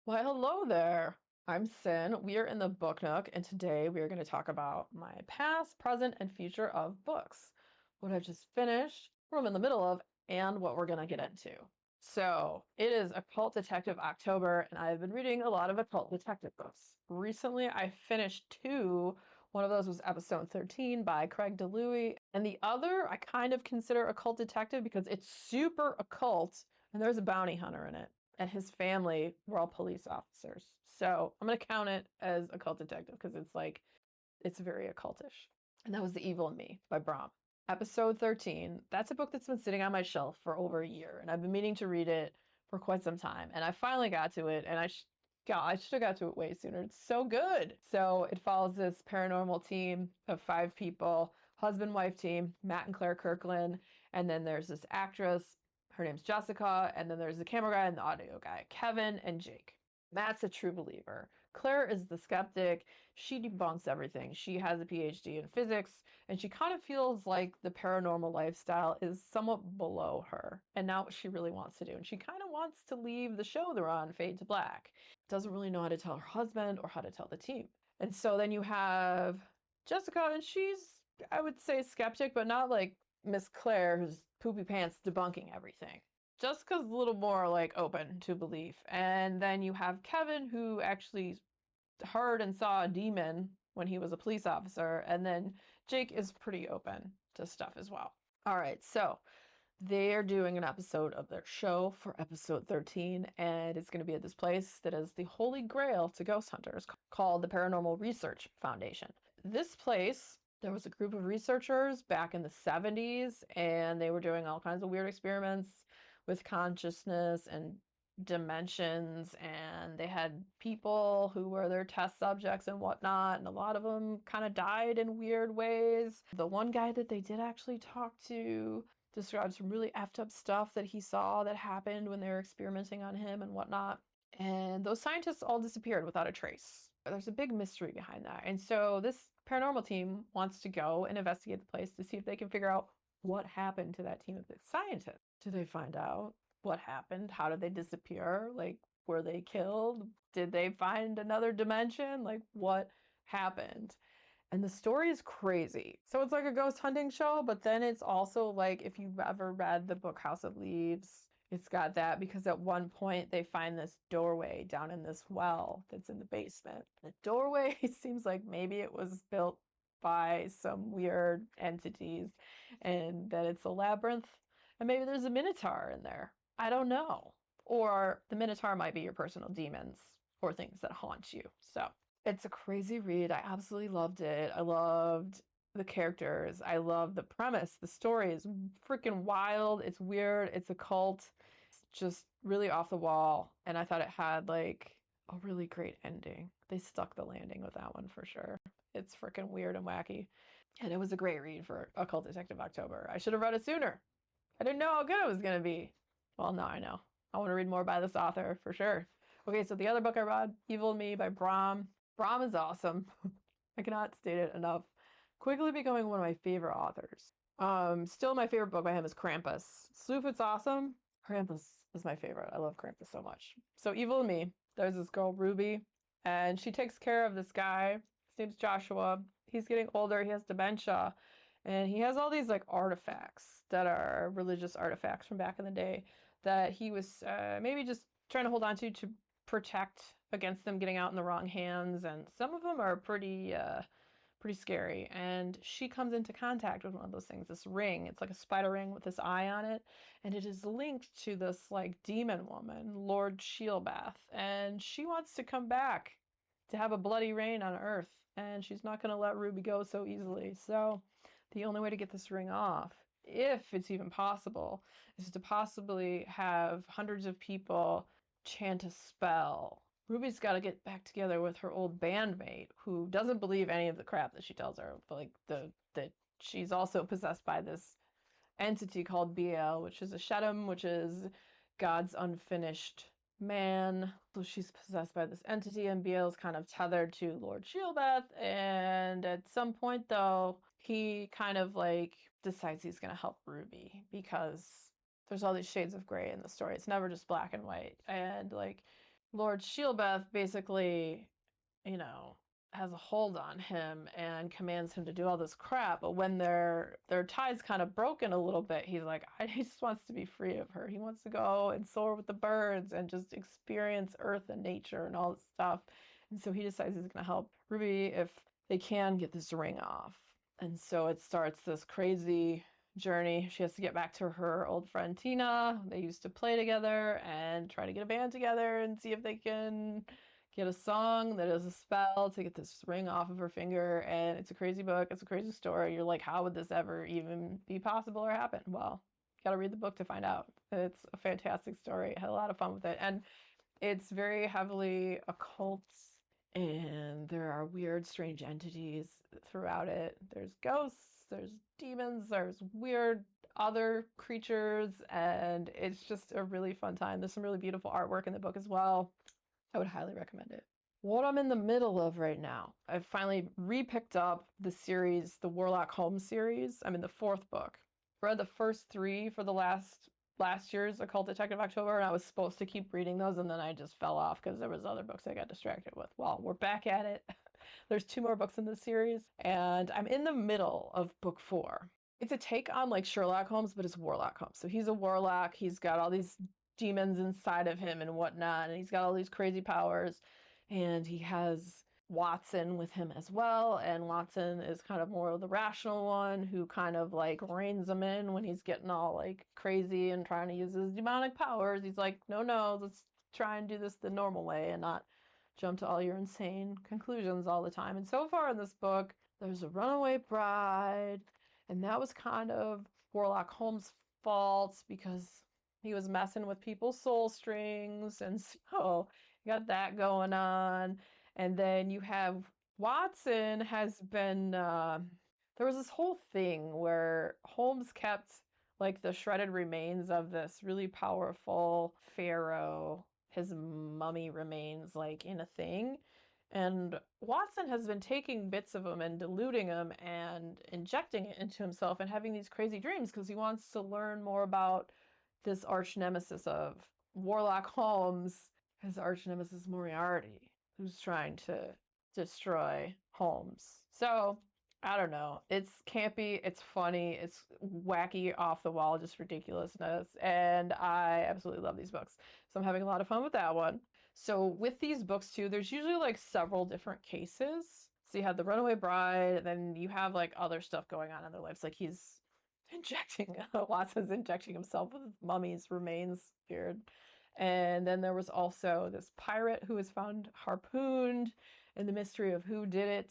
Why, hello there. I'm Sin. We are in the Book Nook, and today we are going to talk about my past, present, and future of books. What I've just finished, what I'm in the middle of, and what we're going to get into. So, it is Occult Detective October, and I've been reading a lot of occult detective books. Recently, I finished two. One of those was episode 13 by Craig DeLuey, and the other I kind of consider occult detective because it's super occult, and there's a bounty hunter in it and his family were all police officers. So I'm gonna count it as occult detective because it's very occultish. And that was The Evil in Me by Brahm. Episode 13. That's a book that's been sitting on my shelf for over a year, and I've been meaning to read it for quite some time. And I finally got to it, and I should have got to it way sooner. It's so good. So it follows this paranormal team of 5 people, husband-wife team, Matt and Claire Kirkland, and then there's this actress. Her name's Jessica, and then there's the camera guy and the audio guy, Kevin and Jake. Matt's a true believer. Claire is the skeptic. She debunks everything. She has a PhD in physics, and she kind of feels like the paranormal lifestyle is somewhat below her and not what she really wants to do. And she kind of wants to leave the show they're on, Fade to Black. Doesn't really know how to tell her husband or how to tell the team. And so then you have Jessica, and she's, I would say, skeptic, but not like Miss Claire, who's poopy pants debunking everything. Jessica's a little more like open to belief. And then you have Kevin, who actually heard and saw a demon when he was a police officer. And then Jake is pretty open to stuff as well. All right, so they're doing an episode of their show for episode 13, and it's going to be at this place that is the holy grail to ghost hunters called the Paranormal Research Foundation. This place, there was a group of researchers back in the 70s, and they were doing all kinds of weird experiments with consciousness and dimensions, and they had people who were their test subjects and whatnot, and a lot of them kind of died in weird ways. The one guy that they did actually talk to described some really effed up stuff that he saw that happened when they were experimenting on him and whatnot. And those scientists all disappeared without a trace. There's a big mystery behind that. And so this paranormal team wants to go and investigate the place to see if they can figure out what happened to that team of scientists. Do they find out what happened? How did they disappear? Like, were they killed? Did they find another dimension? Like, what happened? And the story is crazy. So it's like a ghost hunting show, but then it's also like if you've ever read the book House of Leaves, it's got that because at one point they find this doorway down in this well that's in the basement. The doorway seems like maybe it was built by some weird entities and that it's a labyrinth and maybe there's a minotaur in there. I don't know. Or the minotaur might be your personal demons or things that haunt you. So it's a crazy read. I absolutely loved it. I loved the characters. I love the premise. The story is freaking wild. It's weird. It's occult. It's just really off the wall. And I thought it had like a really great ending. They stuck the landing with that one for sure. It's freaking weird and wacky. And it was a great read for Occult Detective October. I should have read it sooner. I didn't know how good it was going to be. Well, now I know. I want to read more by this author for sure. Okay, so the other book I read, Evil in Me by Brahm. Brahm is awesome. I cannot state it enough. Quickly becoming one of my favorite authors. Still my favorite book by him is Krampus. Slewfoot's awesome. Krampus is my favorite. I love Krampus so much. So Evil in Me, there's this girl, Ruby, and she takes care of this guy. His name's Joshua. He's getting older. He has dementia. And he has all these like artifacts that are religious artifacts from back in the day that he was maybe just trying to hold on to protect against them getting out in the wrong hands. And some of them are pretty scary. And she comes into contact with one of those things, this ring. It's like a spider ring with this eye on it. And it is linked to this like demon woman, Lord Sheelbath. And she wants to come back to have a bloody reign on Earth. And she's not going to let Ruby go so easily. So the only way to get this ring off, if it's even possible, is to possibly have hundreds of people chant a spell. Ruby's got to get back together with her old bandmate, who doesn't believe any of the crap that she tells her. But like that she's also possessed by this entity called BL, which is a Shedem, which is God's unfinished man. So she's possessed by this entity, and Beale's kind of tethered to Lord Shieldbath. And at some point, though, he kind of like decides he's going to help Ruby because there's all these shades of gray in the story. It's never just black and white. And like Lord Shieldbeth basically, you know, has a hold on him and commands him to do all this crap. But when their tie's kind of broken a little bit, he's like, he just wants to be free of her. He wants to go and soar with the birds and just experience Earth and nature and all this stuff. And so he decides he's going to help Ruby if they can get this ring off. And so it starts this crazy journey. She has to get back to her old friend Tina. They used to play together and try to get a band together and see if they can get a song that is a spell to get this ring off of her finger. And it's a crazy book. It's a crazy story. You're like, how would this ever even be possible or happen? Well, you gotta read the book to find out. It's a fantastic story. I had a lot of fun with it. And it's very heavily occult, and there are weird, strange entities throughout it. There's ghosts, there's demons, there's weird other creatures, and it's just a really fun time. There's some really beautiful artwork in the book as well. I would highly recommend it. What I'm in the middle of right now, I've finally re-picked up the series, the Warlock Holmes series. I'm in the 4th book. Read the first 3 for the last year's Occult Detective October, and I was supposed to keep reading those, and then I just fell off because there was other books I got distracted with. Well, we're back at it. There's 2 more books in this series, and I'm in the middle of book 4. It's a take on like Sherlock Holmes, but it's Warlock Holmes. So he's a warlock. He's got all these demons inside of him and whatnot, and he's got all these crazy powers, and he has Watson with him as well, and Watson is kind of more of the rational one who kind of like reins him in when he's getting all like crazy and trying to use his demonic powers. He's like, no, let's try and do this the normal way and not jump to all your insane conclusions all the time. And so far in this book, there's a runaway bride, and that was kind of Warlock Holmes' fault because he was messing with people's soul strings, and so you got that going on. And then you have Watson has been there was this whole thing where Holmes kept like the shredded remains of this really powerful pharaoh, his mummy remains like in a thing. And Watson has been taking bits of him and diluting him and injecting it into himself and having these crazy dreams because he wants to learn more about this arch nemesis of Warlock Holmes, his arch nemesis Moriarty, who's trying to destroy Holmes. So, I don't know. It's campy, it's funny, it's wacky, off the wall, just ridiculousness. And I absolutely love these books. So, I'm having a lot of fun with that one. So, with these books too, there's usually like several different cases. So, you have the runaway bride, and then you have like other stuff going on in their lives. Like he's injecting Watson's injecting himself with his mummy's remains. Weird. And then there was also this pirate who was found harpooned, and the mystery of who did it.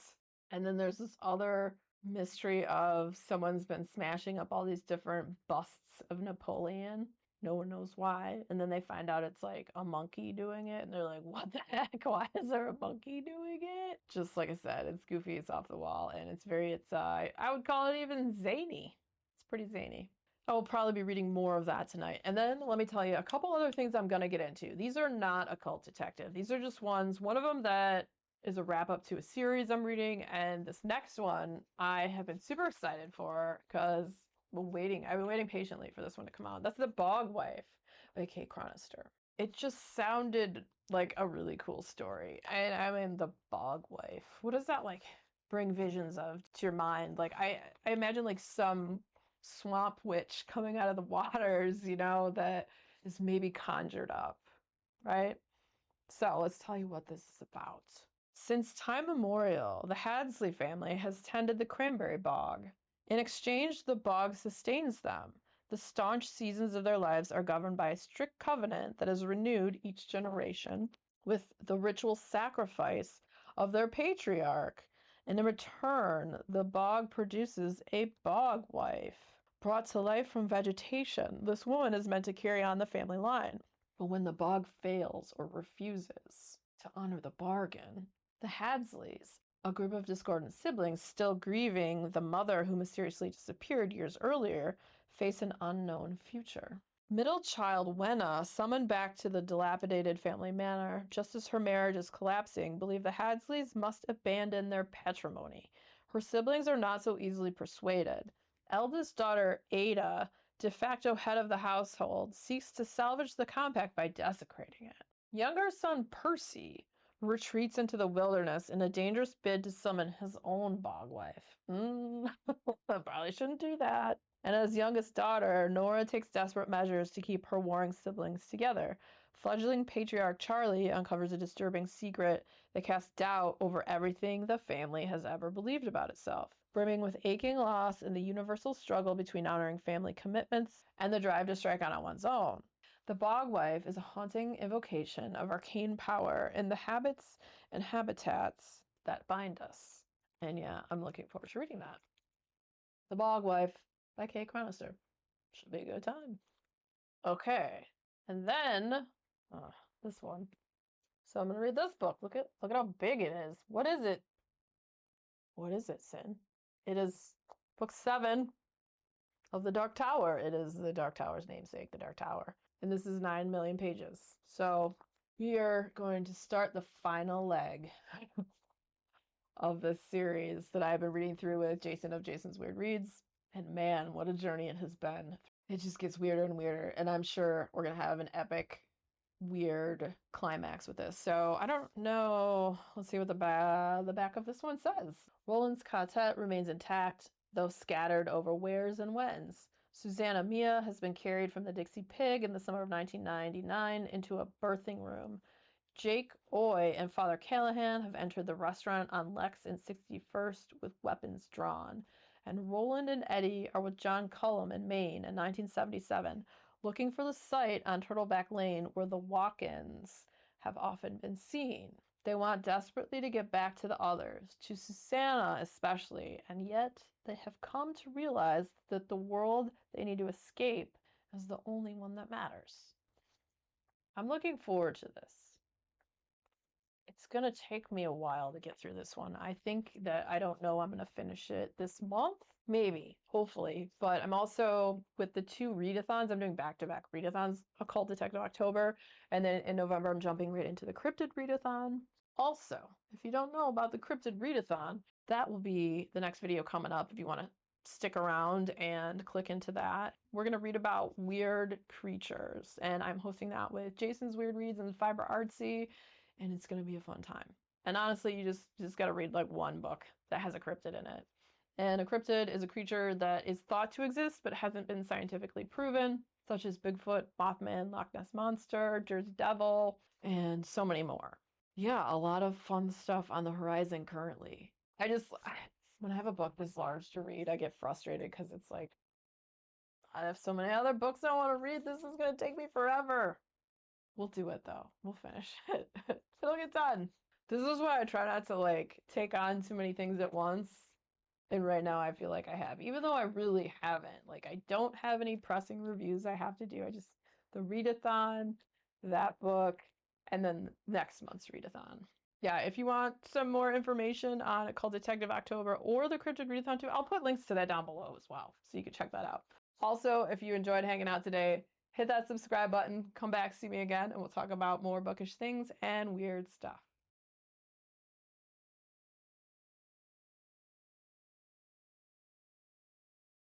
And then there's this other mystery of someone's been smashing up all these different busts of Napoleon. No one knows why. And then they find out it's like a monkey doing it. And they're like, what the heck? Why is there a monkey doing it? Just like I said, it's goofy, it's off the wall, and I would call it even zany. It's pretty zany. I will probably be reading more of that tonight. And then let me tell you a couple other things I'm going to get into. These are not occult detective. These are just ones. One of them that is a wrap up to a series I'm reading, and this next one I have been super excited for because I've been waiting patiently for this one to come out. That's The Bog Wife by Kate Chronister. It just sounded like a really cool story. And I mean, The Bog Wife. What does that like bring visions of to your mind? Like I imagine like some swamp witch coming out of the waters, that is maybe conjured up, right? So let's tell you what this is about. Since time immemorial, the Hadsley family has tended the cranberry bog. In exchange, the bog sustains them. The staunch seasons of their lives are governed by a strict covenant that is renewed each generation with the ritual sacrifice of their patriarch. And in return, the bog produces a bog wife. Brought to life from vegetation, this woman is meant to carry on the family line. But when the bog fails or refuses to honor the bargain, the Hadsleys, a group of discordant siblings still grieving the mother who mysteriously disappeared years earlier, face an unknown future. Middle child Wenna, summoned back to the dilapidated family manor just as her marriage is collapsing, believe the Hadsleys must abandon their patrimony. Her siblings are not so easily persuaded. Eldest daughter Ada, de facto head of the household, seeks to salvage the compact by desecrating it. Younger son Percy retreats into the wilderness in a dangerous bid to summon his own Bog Wife. Probably shouldn't do that. And his youngest daughter, Nora, takes desperate measures to keep her warring siblings together. Fledgling patriarch Charlie uncovers a disturbing secret that casts doubt over everything the family has ever believed about itself, brimming with aching loss and the universal struggle between honoring family commitments and the drive to strike out on one's own. The Bog Wife is a haunting evocation of arcane power and the habits and habitats that bind us. And yeah, I'm looking forward to reading that. The Bog Wife by Kate Cronister. Should be a good time. Okay, and then this one. So I'm gonna read this book. Look at how big it is. What is it? What is it, Sin? It is book 7 of The Dark Tower. It is The Dark Tower's namesake, The Dark Tower. And this is 9 million pages. So we are going to start the final leg of this series that I've been reading through with Jason of Jason's Weird Reads. And man, what a journey it has been. It just gets weirder and weirder. And I'm sure we're going to have an epic, weird climax with this. So I don't know. Let's see what the back of this one says. Roland's quartet remains intact, though scattered over wheres and whens. Susanna Mia has been carried from the Dixie Pig in the summer of 1999 into a birthing room. Jake Oy and Father Callahan have entered the restaurant on Lex and 61st with weapons drawn. And Roland and Eddie are with John Cullum in Maine in 1977, looking for the site on Turtleback Lane where the walk-ins have often been seen. They want desperately to get back to the others, to Susanna especially, and yet they have come to realize that the world they need to escape is the only one that matters. I'm looking forward to this. It's going to take me a while to get through this one. I think that I don't know I'm going to finish it this month. Maybe, hopefully. But I'm also, with the 2 readathons, I'm doing back-to-back readathons, Occult Detective October, and then in November I'm jumping right into the Cryptid readathon. Also, if you don't know about the Cryptid readathon, that will be the next video coming up if you want to stick around and click into that. We're going to read about weird creatures, and I'm hosting that with Jason's Weird Reads and Fiber Artsy, and it's going to be a fun time. And honestly, you just got to read like one book that has a cryptid in it. And a cryptid is a creature that is thought to exist but hasn't been scientifically proven, such as Bigfoot, Mothman, Loch Ness Monster, Jersey Devil, and so many more. Yeah, a lot of fun stuff on the horizon currently. When I have a book this large to read, I get frustrated because it's like, I have so many other books I want to read. This is going to take me forever. We'll do it though. We'll finish it. It'll get done. This is why I try not to like take on too many things at once. And right now I feel like I have, even though I really haven't. Like I don't have any pressing reviews I have to do. The readathon, that book, and then next month's readathon. Yeah, if you want some more information on Occult Detective October or the Cryptid Readathon too, I'll put links to that down below as well, so you can check that out. Also, if you enjoyed hanging out today, hit that subscribe button, come back, see me again, and we'll talk about more bookish things and weird stuff.